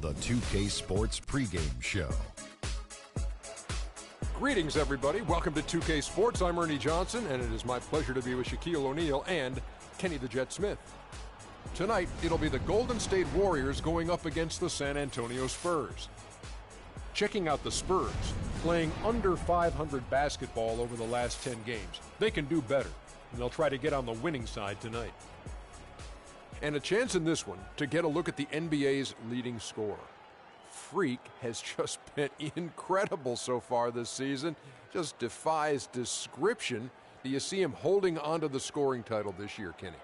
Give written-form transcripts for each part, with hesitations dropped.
The 2K Sports pregame show. Greetings, everybody. Welcome to 2K Sports. I'm Ernie Johnson, and it is my pleasure to be with Shaquille O'Neal and Kenny the Jet Smith. Tonight, it'll be the Golden State Warriors going up against the San Antonio Spurs. Checking out the Spurs, playing under 500 basketball over the last 10 games. They can do better, and they'll try to get on the winning side tonight. And a chance in this one to get a look at the NBA's leading scorer. Freak has just been incredible so far this season. Just defies description. Do you see him holding onto the scoring title this year, Kenny?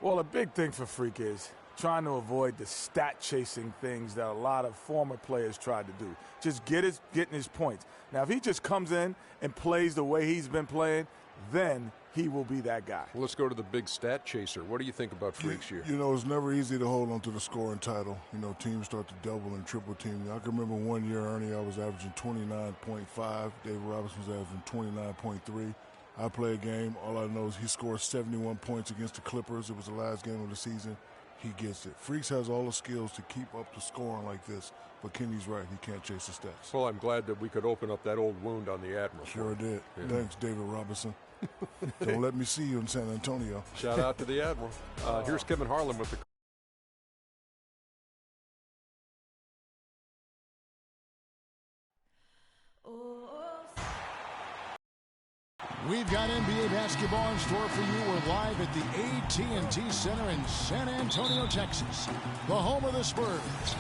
Well, a big thing for Freak is trying to avoid the stat-chasing things that a lot of former players tried to do. Just getting his points. Now, if he just comes in and plays the way he's been playing, then he will be that guy. Well, let's go to the big stat chaser. What do you think about Freak's year? You know, it's never easy to hold on to the scoring title. You know, teams start to double and triple team. I can remember one year, Ernie, I was averaging 29.5. David Robinson was averaging 29.3. I play a game. All I know is he scored 71 points against the Clippers. It was the last game of the season. He gets it. Freaks has all the skills to keep up the scoring like this, but Kenny's right. He can't chase the stats. Well, I'm glad that we could open up that old wound on the Admiral. Sure did. Yeah. Thanks, David Robinson. Don't let me see you in San Antonio. Shout out to the Admiral. Here's Kevin Harlan with the... We've got NBA basketball in store for you. We're live at the AT&T Center in San Antonio, Texas, the home of the Spurs,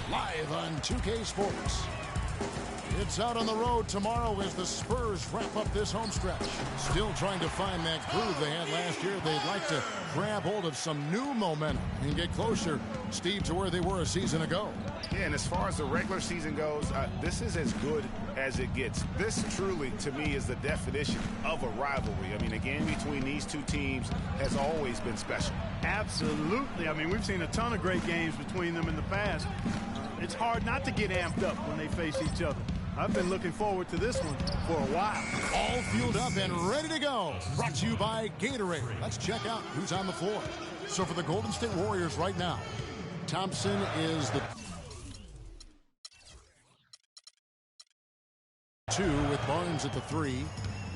live on 2K Sports. It's out on the road tomorrow as the Spurs wrap up this home stretch. Still trying to find that groove they had last year. They'd like to grab hold of some new momentum and get closer, Steve, to where they were a season ago. Yeah, and as far as the regular season goes, this is as good as it gets. This truly, to me, is the definition of a rivalry. I mean, a game between these two teams has always been special. Absolutely. I mean, we've seen a ton of great games between them in the past. It's hard not to get amped up when they face each other. I've been looking forward to this one for a while. All fueled up and ready to go. Brought to you by Gatorade. Let's check out who's on the floor. So for the Golden State Warriors right now, Thompson is the 2 with Barnes at the 3.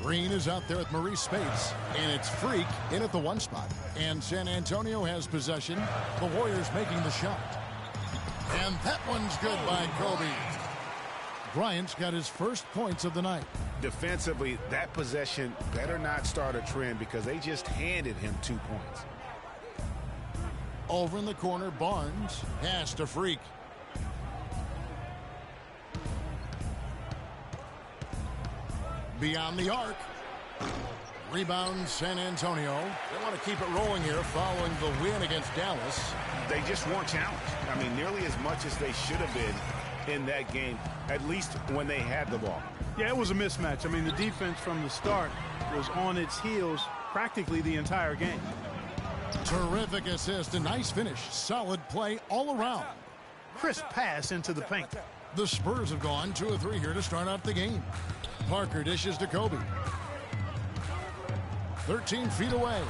Green is out there with Maurice Spates, and it's Freak in at the 1 spot. And San Antonio has possession. The Warriors making the shot. And that one's good by Kobe. Bryant's got his first points of the night. Defensively, that possession better not start a trend because they just handed him 2 points. Over in the corner, Barnes pass to Freak. Beyond the arc. Rebound San Antonio. They want to keep it rolling here following the win against Dallas. They just weren't challenged. I mean, nearly as much as they should have been in that game, at least when they had the ball. Yeah, it was a mismatch. I mean, the defense from the start was on its heels practically the entire game. Terrific assist, a nice finish. Solid play all around. Crisp pass into the paint. The Spurs have gone 2 of 3 here to start out the game. Parker dishes to Kobe. 13 feet away.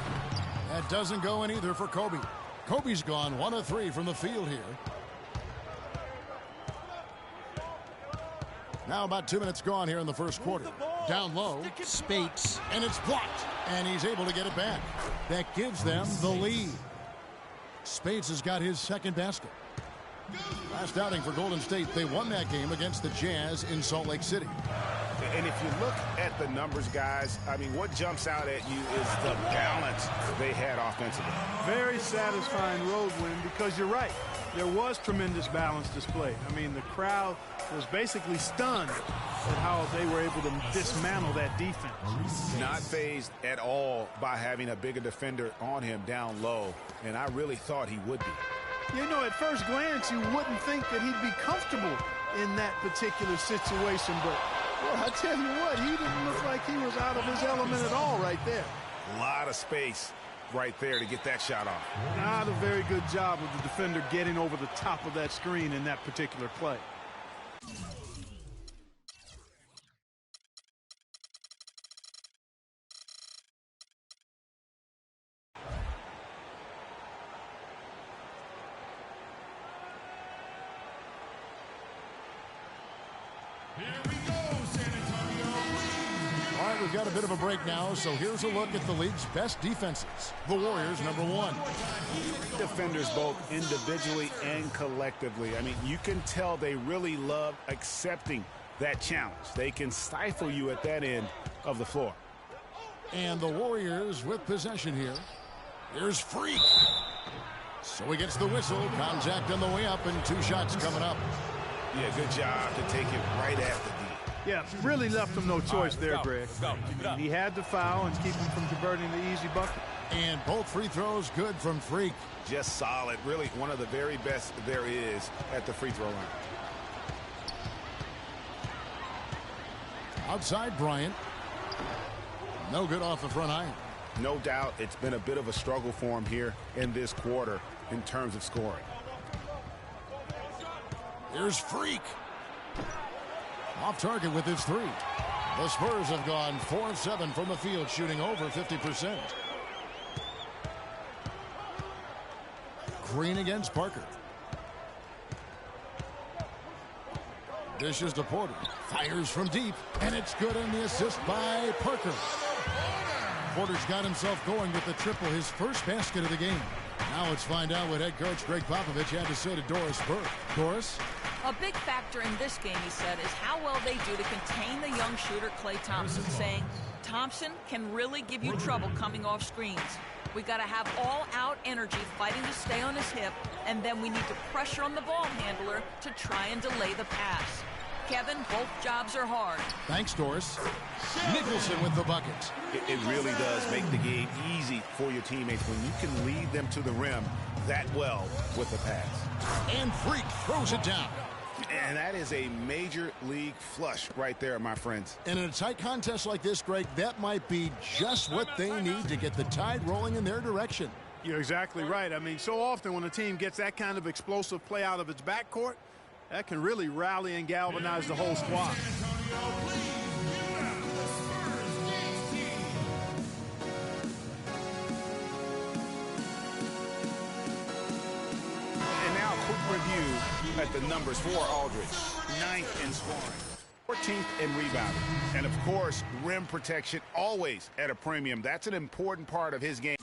That doesn't go in either for Kobe. Kobe's gone 1 of 3 from the field here. Now about 2 minutes gone here in the first quarter. Down low, Spates, and it's blocked. And he's able to get it back. That gives them the lead. Spates has got his second basket. Last outing for Golden State, they won that game against the Jazz in Salt Lake City. And if you look at the numbers, guys, I mean, what jumps out at you is the balance they had offensively. Very satisfying road win because you're right. There was tremendous balance displayed. I mean, the crowd was basically stunned at how they were able to dismantle that defense. Not fazed at all by having a bigger defender on him down low, and I really thought he would be. You know, at first glance, you wouldn't think that he'd be comfortable in that particular situation, but well, I tell you what, he didn't look like he was out of his element at all right there. A lot of space right there to get that shot off. Not a very good job of the defender getting over the top of that screen in that particular play. All right, we've got a bit of a break now, so here's a look at the league's best defenses. The Warriors, number 1. Defenders both individually and collectively. I mean, you can tell they really love accepting that challenge. They can stifle you at that end of the floor. And the Warriors with possession here. Here's Freak. So he gets the whistle. Contact on the way up, and 2 shots coming up. Yeah, good job to take it right at the D. Yeah, really left him no choice there, Greg. He had to foul and keep him from converting the easy bucket. And both free throws good from Freak. Just solid. Really one of the very best there is at the free throw line. Outside Bryant. No good off the front iron. No doubt it's been a bit of a struggle for him here in this quarter in terms of scoring. Here's Freak. Off target with his 3. The Spurs have gone 4 of 7 from the field, shooting over 50%. Green against Parker. Dishes to Porter. Fires from deep, and it's good on the assist by Parker. Porter's got himself going with the triple, his first basket of the game. Now let's find out what head coach Greg Popovich had to say to Doris Burke. Doris? A big factor in this game, he said, is how well they do to contain the young shooter Klay Thompson, saying, Thompson can really give you trouble coming off screens. We got to have all-out energy fighting to stay on his hip, and then we need to pressure on the ball handler to try and delay the pass. Kevin, both jobs are hard. Thanks, Doris. Nicholson with the bucket. It really does make the game easy for your teammates when you can lead them to the rim that well with the pass. And Freak throws it down. And that is a major league flush right there, my friends. And in a tight contest like this, Greg, that might be just what they need to get the tide rolling in their direction. You're exactly right. I mean, so often when a team gets that kind of explosive play out of its backcourt, that can really rally and galvanize the whole squad. And now a quick review at the numbers for Aldridge. 9th in scoring, 14th in rebounding, and of course, rim protection always at a premium. That's an important part of his game.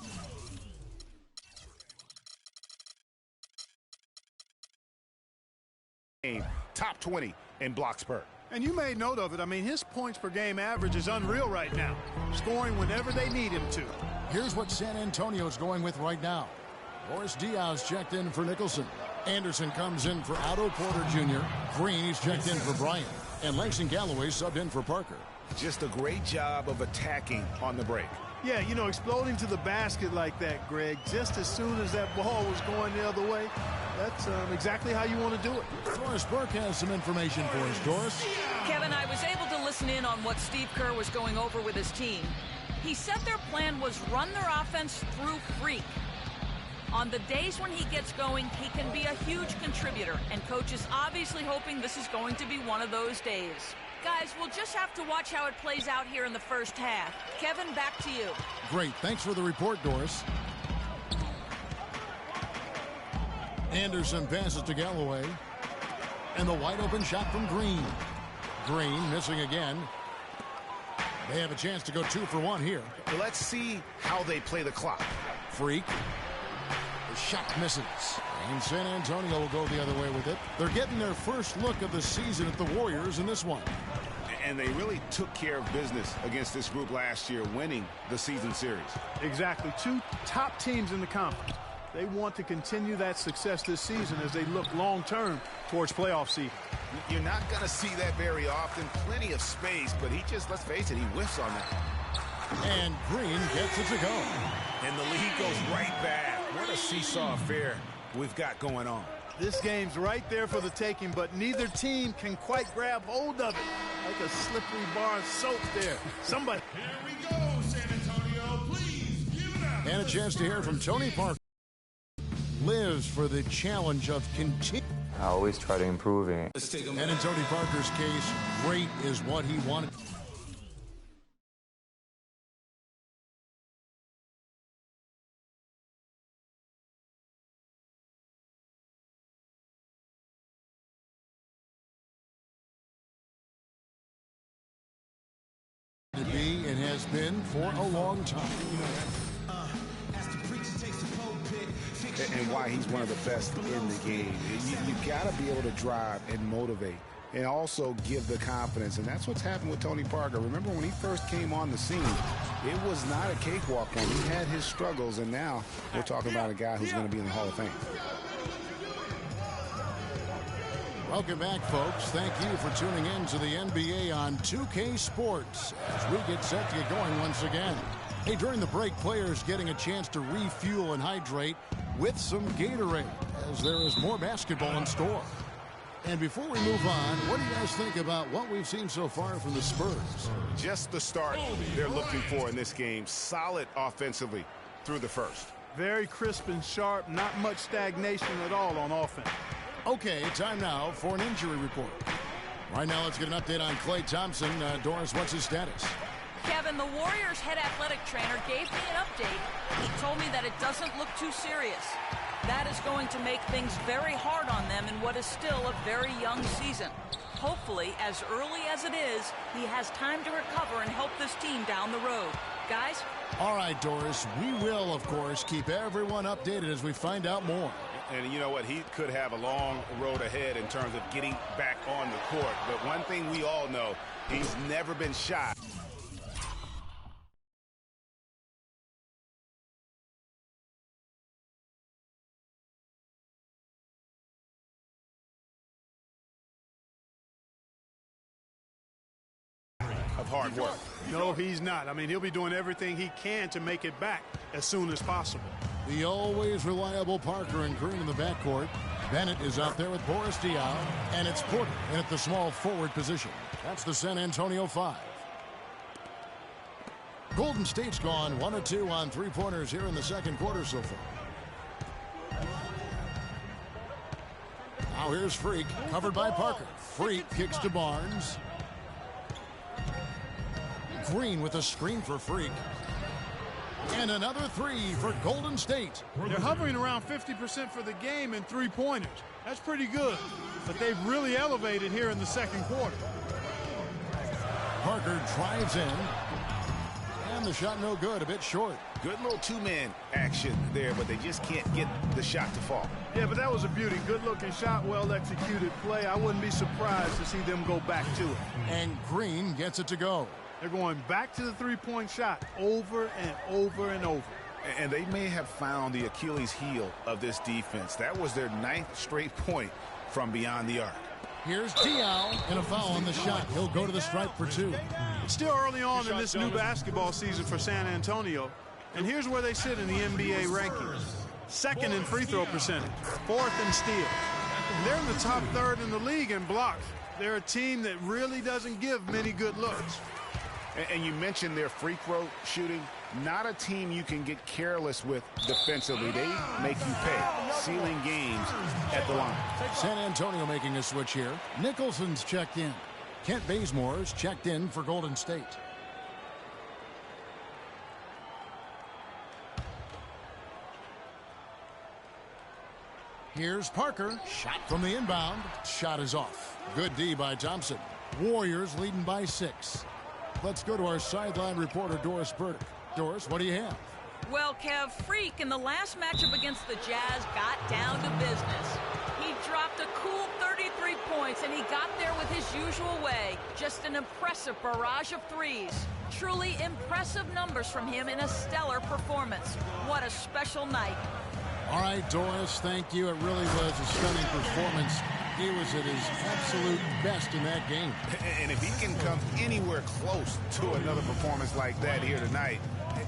Top 20 in blocks per. And you made note of it. I mean, his points per game average is unreal right now, scoring whenever they need him to. Here's what San Antonio's going with right now. Boris Diaz checked in for Nicholson. Anderson comes in for Otto Porter Jr. Green, he's checked in for Bryant. And Langston Galloway subbed in for Parker. Just a great job of attacking on the break. Yeah, you know, exploding to the basket like that, Greg, just as soon as that ball was going the other way, that's exactly how you want to do it. Doris Burke has some information for us. Doris? Kevin, I was able to listen in on what Steve Kerr was going over with his team. He said their plan was run their offense through Freak. On the days when he gets going, he can be a huge contributor, and Coach is obviously hoping this is going to be one of those days. Guys, we'll just have to watch how it plays out here in the first half. Kevin, back to you. Great. Thanks for the report, Doris. Anderson passes to Galloway. And the wide open shot from Green. Green missing again. They have a chance to go 2 for 1 here. Let's see how they play the clock. Freak. The shot misses. And San Antonio will go the other way with it. They're getting their first look of the season at the Warriors in this one. And they really took care of business against this group last year, winning the season series. Exactly. 2 top teams in the conference. They want to continue that success this season as they look long-term towards playoff seeding. You're not going to see that very often. Plenty of space, but he just, let's face it, he whiffs on that. And Green gets it to go. And the lead goes right back. What a seesaw affair we've got going on. This game's right there for the taking, but neither team can quite grab hold of it. Like a slippery bar of soap there. Somebody. Here we go, San Antonio. Please give it up. And a chance to hear from Tony Parker. Lives for the challenge of continue. I always try to improve it. And in Tony Parker's case, great is what he wanted. has been for a long time. And why he's one of the best in the game. You got to be able to drive and motivate and also give the confidence. And that's what's happened with Tony Parker. Remember when he first came on the scene, it was not a cakewalk for him. He had his struggles, and now we're talking about a guy who's going to be in the Hall of Fame. Welcome back, folks. Thank you for tuning in to the NBA on 2K Sports as we get set to get going once again. Hey, during the break, players getting a chance to refuel and hydrate with some Gatorade as there is more basketball in store. And before we move on, what do you guys think about what we've seen so far from the Spurs? Just the start they're looking for in this game. Solid offensively through the first. Very crisp and sharp, not much stagnation at all on offense. Okay, time now for an injury report. Right now, let's get an update on Klay Thompson. Doris, what's his status? Kevin, the Warriors head athletic trainer gave me an update. He told me that it doesn't look too serious. That is going to make things very hard on them in what is still a very young season. Hopefully, as early as it is, he has time to recover and help this team down the road. Guys? All right, Doris, we will, of course, keep everyone updated as we find out more. And you know what? He could have a long road ahead in terms of getting back on the court. But one thing we all know, he's never been shot. Of hard work. No, he's not. I mean, he'll be doing everything he can to make it back as soon as possible. The always reliable Parker and Green in the backcourt. Bennett is out there with Boris Diaw, and it's Porter in at the small forward position. That's the San Antonio 5. Golden State's gone 1 of 2 on three-pointers here in the second quarter so far. Now here's Freak, covered by Parker. Freak kicks to Barnes. Green with a screen for Freak. And another three for Golden State. They're hovering around 50% for the game in three-pointers. That's pretty good. But they've really elevated here in the second quarter. Parker drives in. And the shot no good, a bit short. Good little two-man action there, but they just can't get the shot to fall. Yeah, but that was a beauty. Good-looking shot, well-executed play. I wouldn't be surprised to see them go back to it. And Green gets it to go. They're going back to the three-point shot over and over and over. And they may have found the Achilles heel of this defense. That was their 9th straight point from beyond the arc. Here's Diaw, and a foul on the shot. He'll go to the stripe for 2. It's still early on in this new basketball season for San Antonio. And here's where they sit in the NBA rankings. 2nd in free throw percentage, 4th in steals. And they're in the top 3rd in the league in blocks. They're a team that really doesn't give many good looks. And you mentioned their free throw shooting. Not a team you can get careless with defensively. They make you pay. Sealing games at the line. San Antonio making a switch here. Nicholson's checked in. Kent Bazemore's checked in for Golden State. Here's Parker. Shot from the inbound. Shot is off. Good D by Thompson. Warriors leading by 6. Let's go to our sideline reporter, Doris Burdick. Doris, what do you have? Well, Kev, Freak in the last matchup against the Jazz got down to business. He dropped a cool 33 points, and he got there with his usual way. Just an impressive barrage of threes. Truly impressive numbers from him in a stellar performance. What a special night. All right, Doris, thank you. It really was a stunning performance. He was at his absolute best in that game. And if he can come anywhere close to another performance like that here tonight,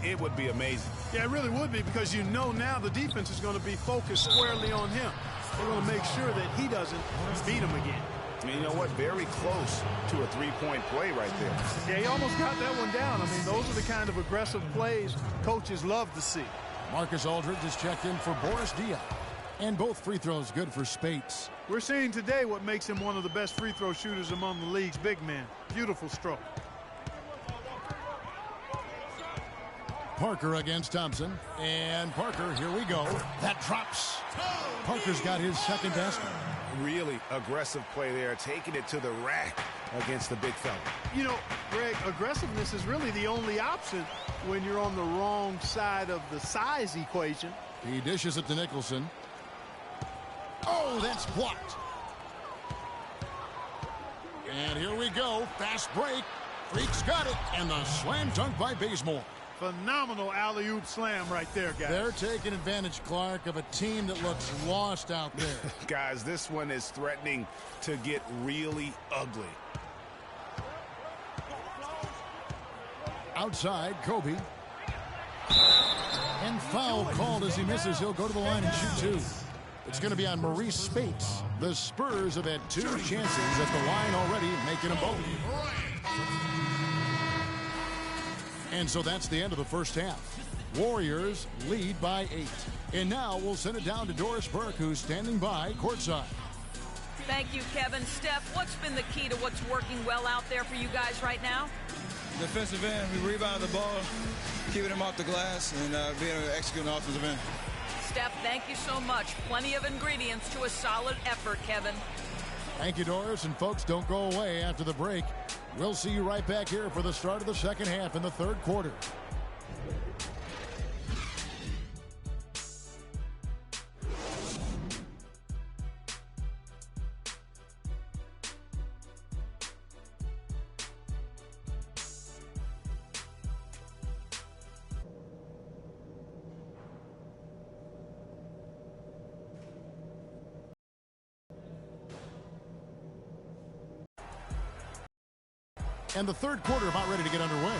it would be amazing. Yeah, it really would be, because you know now the defense is going to be focused squarely on him. They're going to make sure that he doesn't beat him again. And you know what? Very close to a three-point play right there. Yeah, he almost got that one down. I mean, those are the kind of aggressive plays coaches love to see. Marcus Aldridge is checked in for Boris Diaw. And both free throws good for Spates. We're seeing today what makes him one of the best free throw shooters among the league's big men. Beautiful stroke. Parker against Thompson. And Parker, here we go. That drops. Parker's got his second basket. Really aggressive play there, taking it to the rack. against the big fella. You know, Greg, aggressiveness is really the only option when you're on the wrong side of the size equation. He dishes it to Nicholson. Oh, that's blocked. And here we go. Fast break. Freak's got it. And the slam dunk by Bazemore. Phenomenal alley-oop slam right there, guys. They're taking advantage, Clark, of a team that looks lost out there. Guys, this one is threatening to get really ugly. Outside, Kobe. And foul called as he misses. He'll go to the line and shoot two. It's going to be on Maurice Spates. The Spurs have had 2 chances at the line already, making them both. And so that's the end of the first half. Warriors lead by 8. And now we'll send it down to Doris Burke, who's standing by courtside. Thank you, Kevin. Steph, what's been the key to what's working well out there for you guys right now? Defensive end. We rebound the ball, keeping them off the glass, and being able to execute an offensive end. Steph, thank you so much. Plenty of ingredients to a solid effort, Kevin. Thank you, Doris. And folks, don't go away after the break. We'll see you right back here for the start of the second half in the third quarter. And the third quarter about ready to get underway.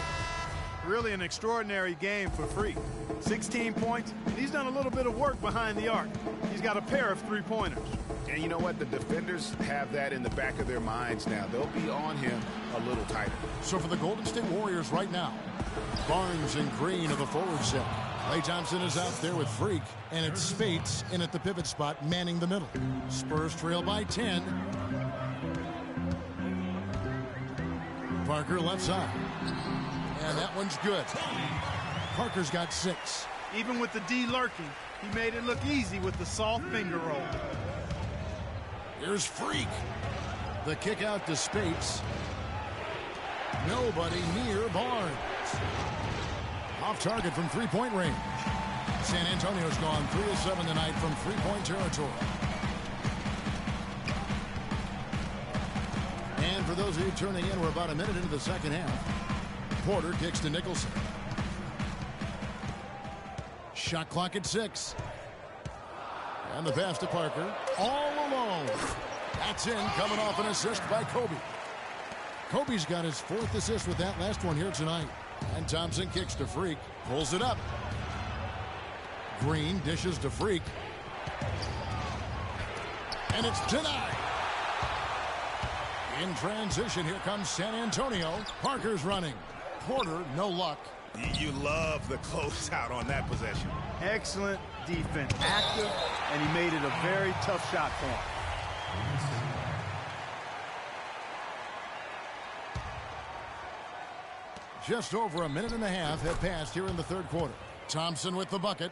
Really an extraordinary game for Freak. 16 points. He's done a little bit of work behind the arc. He's got a pair of 3-pointers. And you know what? The defenders have that in the back of their minds now. They'll be on him a little tighter. So for the Golden State Warriors right now, Barnes and Green of the forward set. Klay Thompson is out there with Freak, and it's Spates in at the pivot spot, manning the middle. Spurs trail by 10. Parker left side. And that one's good. Parker's got 6. Even with the D lurking, he made it look easy with the soft finger roll. Here's Freak. The kick out to Spates. Nobody near Barnes. Off target from 3-point range. San Antonio's gone 3 of 7 tonight from 3-point territory. And for those of you tuning in, we're about a minute into the second half. Porter kicks to Nicholson. Shot clock at 6. And the pass to Parker. All alone. That's in, coming off an assist by Kobe. Kobe's got his 4th assist with that last one here tonight. And Thompson kicks to Freak. Pulls it up. Green dishes to Freak. And it's denied. In transition, here comes San Antonio. Parker's running. Porter, no luck. You love the closeout on that possession. Excellent defense. Active, and he made it a very tough shot for him. Just over a minute and a half have passed here in the third quarter. Thompson with the bucket.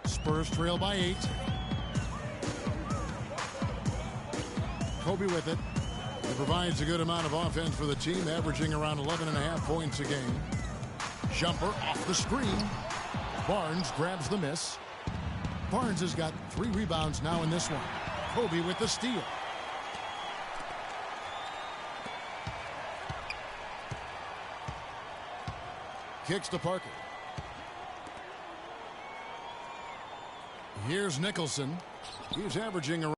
Spurs trail by 8. Kobe with it. He provides a good amount of offense for the team, averaging around 11.5 points a game. Jumper off the screen. Barnes grabs the miss. Barnes has got 3 rebounds now in this one. Kobe with the steal. Kicks to Parker. Here's Nicholson. He's averaging around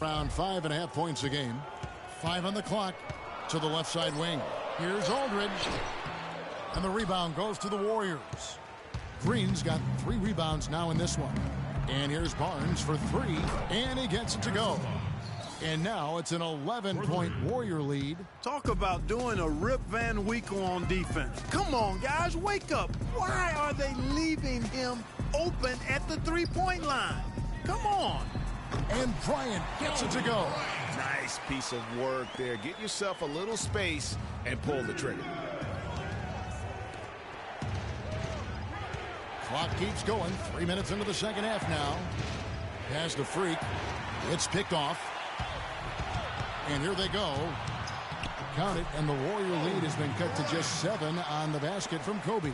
around 5.5 points a game. 5 on the clock to the left side wing. Here's Aldridge. And the rebound goes to the Warriors. Green's got 3 rebounds now in this one. And here's Barnes for 3. And he gets it to go. And now it's an 11-point Warrior lead. Talk about doing a Rip Van Winkle on defense. Come on, guys, wake up. Why are they leaving him open at the three-point line? Come on. And Bryant gets it to go. Nice piece of work there. Get yourself a little space and pull the trigger. Clock keeps going. 3 minutes into the second half now. Pass to Freak. It's picked off. And here they go. Count it, and the Warrior lead has been cut to just 7 on the basket from Kobe.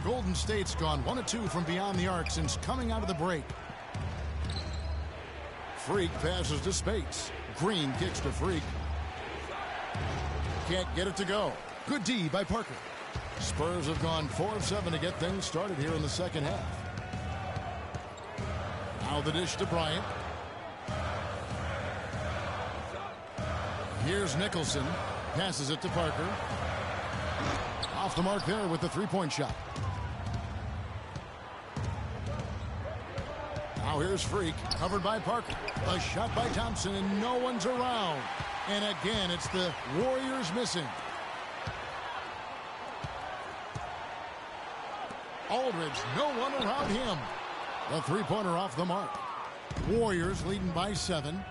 Golden State's gone 1 of 2 from beyond the arc since coming out of the break. Freak passes to Spates. Green kicks to Freak. Can't get it to go. Good D by Parker. Spurs have gone 4 of 7 to get things started here in the second half. Now the dish to Bryant. Here's Nicholson. Passes it to Parker. Off the mark there with the three-point shot. Now here's Freak. Covered by Parker. A shot by Thompson, and no one's around. And again, it's the Warriors missing. Aldridge, no one around him. The three-pointer off the mark. Warriors leading by 7.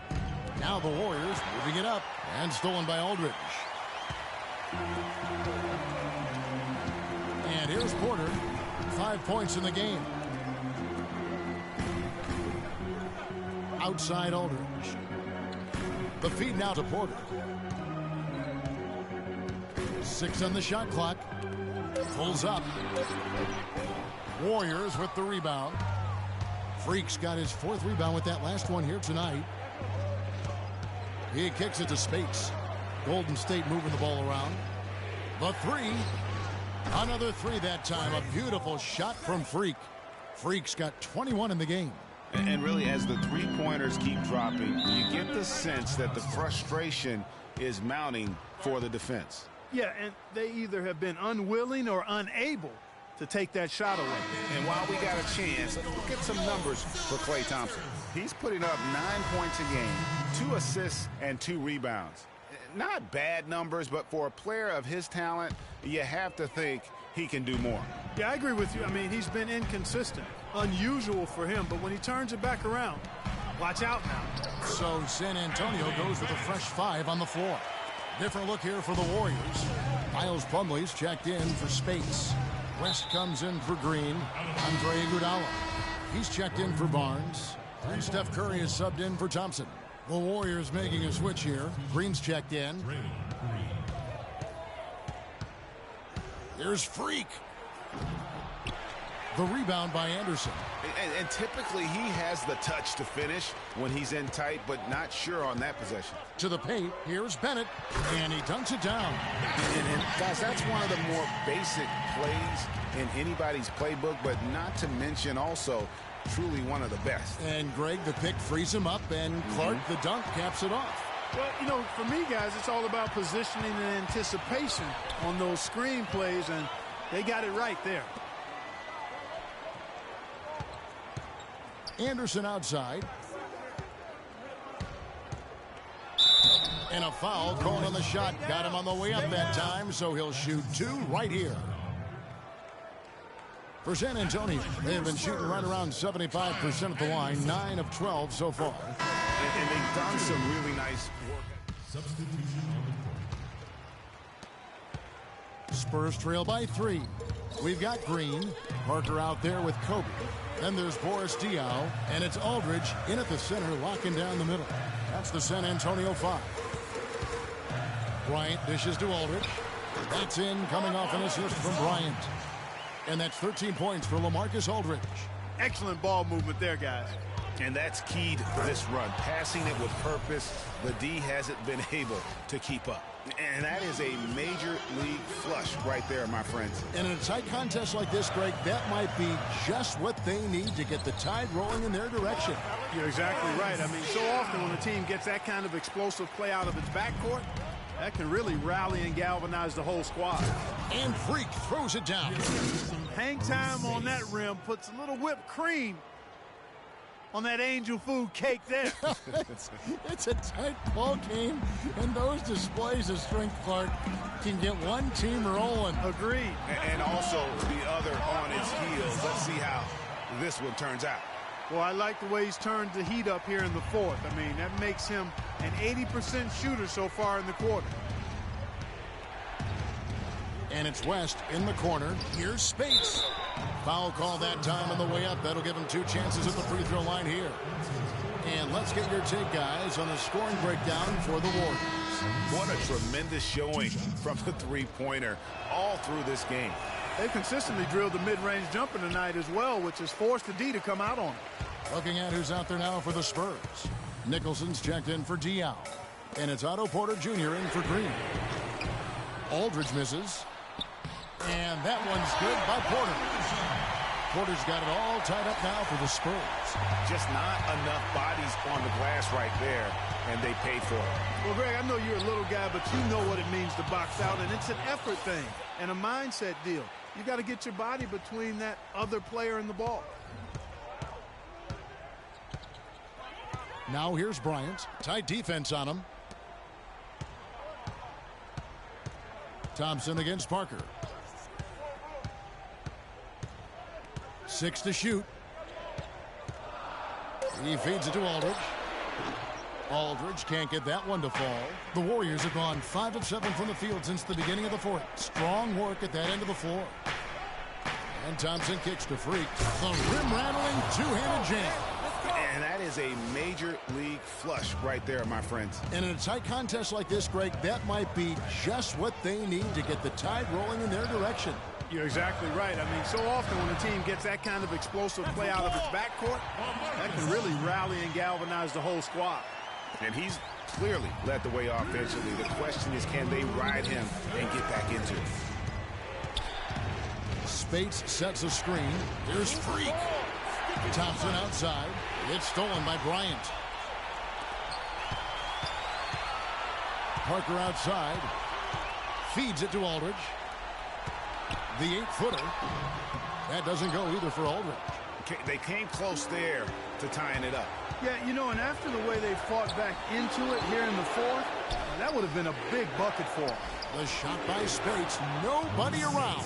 Now the Warriors moving it up. And stolen by Aldridge. And here's Porter. 5 points in the game. Outside Aldridge. The feed now to Porter. 6 on the shot clock. Pulls up. Warriors with the rebound. Freak's got his 4th rebound with that last one here tonight. He kicks it to Spates. Golden State moving the ball around. The 3. Another 3 that time. A beautiful shot from Freak. Freak's got 21 in the game. And really, as the three-pointers keep dropping, you get the sense that the frustration is mounting for the defense. Yeah, and they either have been unwilling or unable to take that shot away. And while we got a chance, let's look at some numbers for Klay Thompson. He's putting up 9 points a game, 2 assists, and 2 rebounds. Not bad numbers, but for a player of his talent, you have to think he can do more. Yeah, I agree with you. I mean, he's been inconsistent. Unusual for him, but when he turns it back around, watch out now. So San Antonio goes with a fresh 5 on the floor. Different look here for the Warriors. Miles Plumlee's checked in for Spates. West comes in for Green. Andre Iguodala. He's checked in for Barnes. And Steph Curry is subbed in for Thompson. The Warriors making a switch here. Green's checked in. Here's Freak. The rebound by Anderson. And typically he has the touch to finish when he's in tight, but not sure on that possession. To the paint, here's Bennett, and he dunks it down. And guys, that's one of the more basic plays in anybody's playbook, but not to mention also truly one of the best. And Greg, the pick frees him up, and Clark, the dunk, caps it off. Well, you know, for me, guys, it's all about positioning and anticipation on those screen plays, and they got it right there. Anderson outside. And a foul called on the shot. Got him on the way up that time, so he'll shoot 2 right here. For San Antonio, they have been shooting right around 75% at the line, 9 of 12 so far. And they've done some really nice work. Spurs trail by 3. We've got Green. Parker out there with Kobe. Then there's Boris Diaw, and it's Aldridge in at the center, locking down the middle. That's the San Antonio 5. Bryant dishes to Aldridge. That's in, coming off an assist from Bryant. And that's 13 points for LaMarcus Aldridge. Excellent ball movement there, guys. And that's key to this run. Passing it with purpose. The D hasn't been able to keep up. And that is a major league flush right there, my friends. And in a tight contest like this, Greg, that might be just what they need to get the tide rolling in their direction. You're exactly right. I mean, so often when a team gets that kind of explosive play out of its backcourt, that can really rally and galvanize the whole squad. And Freak throws it down. Some hang time on that rim puts a little whipped cream on that angel food cake there. It's a tight ball game, and those displays of strength, Clark, can get one team rolling. Agreed. And also the other on its heels. Let's see how this one turns out. Well, I like the way he's turned the heat up here in the fourth. I mean, that makes him an 80% shooter so far in the quarter. And it's West in the corner. Here's Spates. Foul call that time on the way up. That'll give him 2 chances at the free throw line here. And let's get your take, guys, on a scoring breakdown for the Warriors. What a tremendous showing from the three-pointer all through this game. They consistently drilled the mid-range jumper tonight as well, which has forced the D to come out on it. Looking at who's out there now for the Spurs. Nicholson's checked in for Diaw. And it's Otto Porter Jr. in for Green. Aldridge misses. And that one's good by Porter. Porter's got it all tied up now for the Spurs. Just not enough bodies on the glass right there, and they paid for it. Well, Greg, I know you're a little guy, but you know what it means to box out, and it's an effort thing and a mindset deal. You got to get your body between that other player and the ball. Now here's Bryant. Tight defense on him. Thompson against Parker. 6 to shoot. He feeds it to Aldridge. Aldridge can't get that one to fall. The Warriors have gone 5 of 7 from the field since the beginning of the fourth. Strong work at that end of the floor. And Thompson kicks to Freak. The rim-rattling two-handed jam. And that is a major league flush right there, my friends. And in a tight contest like this, Greg, that might be just what they need to get the tide rolling in their direction. You're exactly right. I mean, so often when a team gets that kind of explosive play out of its backcourt, that can really rally and galvanize the whole squad. And he's clearly led the way offensively. The question is, can they ride him and get back into it? Spates sets a screen. Here's Freak. Thompson outside. It's stolen by Bryant. Parker outside. Feeds it to Aldridge. The 8-footer. That doesn't go either for Aldridge. They came close there to tying it up. Yeah, you know, and after the way they fought back into it here in the fourth, that would have been a big bucket for them. The shot by Spates. Nobody around.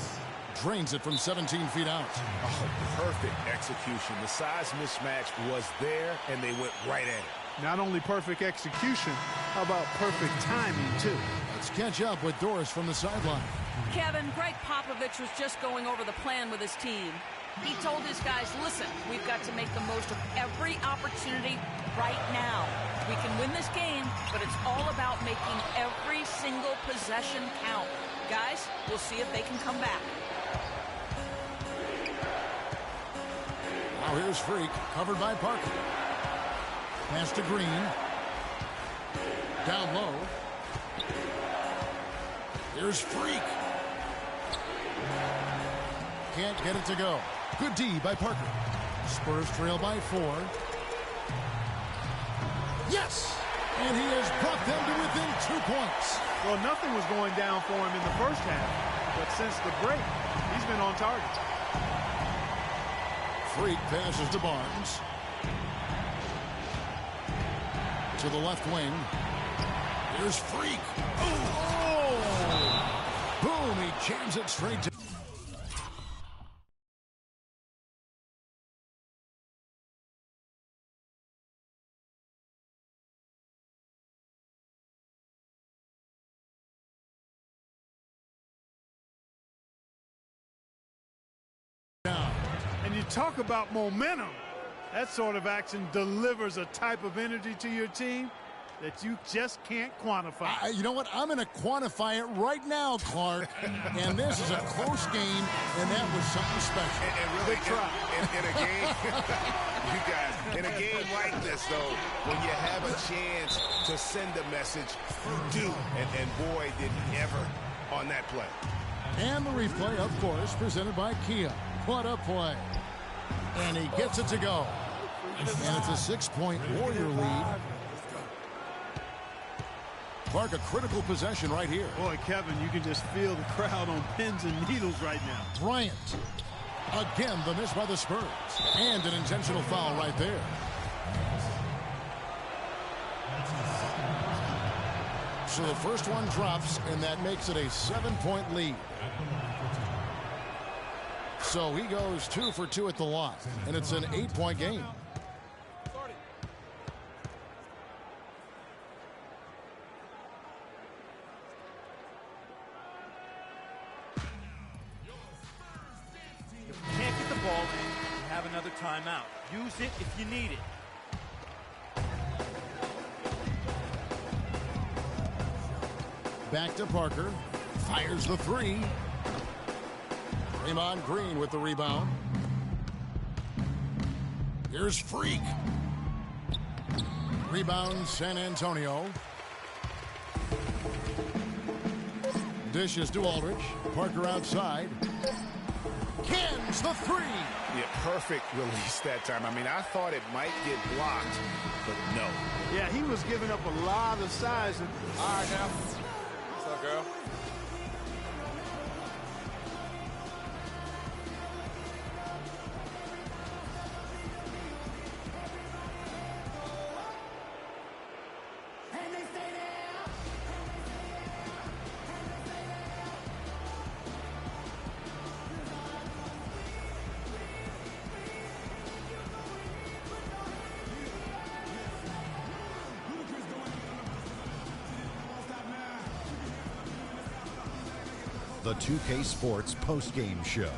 Drains it from 17 feet out. Oh, perfect execution. The size mismatch was there, and they went right at it. Not only perfect execution, how about perfect timing, too? Let's catch up with Doris from the sideline. Kevin, Greg Popovich was just going over the plan with his team. He told his guys, listen, we've got to make the most of every opportunity right now. We can win this game, but it's all about making every single possession count. Guys, we'll see if they can come back. Now here's Freak, covered by Parker. Pass to Green. Down low. Here's Freak. Can't get it to go. Good D by Parker. Spurs trail by 4. Yes! And he has brought them to within 2 points. Well, nothing was going down for him in the first half, but since the break, he's been on target. Freak passes to Barnes. To the left wing. Here's Freak. Oh! Boom! He jams it straight to... And you talk about momentum. That sort of action delivers a type of energy to your team that you just can't quantify. You know what? I'm going to quantify it right now, Clark. And this is a close game, and that was something special. And really, in a game, you guys, in a game like this, though, when you have a chance to send a message, you do. And boy, did he ever on that play. And the replay, of course, presented by Kia. What a play. And he gets it to go. And it's a 6-point Warrior lead. Clark, a critical possession right here. Boy, Kevin, you can just feel the crowd on pins and needles right now. Bryant. Again, the miss by the Spurs. And an intentional foul right there. So the first one drops, and that makes it a 7-point lead. So he goes 2 for 2 at the line, and it's an 8-point game. If you can't get the ball in, you have another timeout. Use it if you need it. Back to Parker. Fires the 3. Draymond Green with the rebound. Here's Freak. Rebound San Antonio. Dishes to Aldridge. Parker outside. Cans the 3. Yeah, perfect release that time. I mean, I thought it might get blocked, but no. Yeah, he was giving up a lot of size. All right, now. What's up, girl? The 2K Sports postgame show.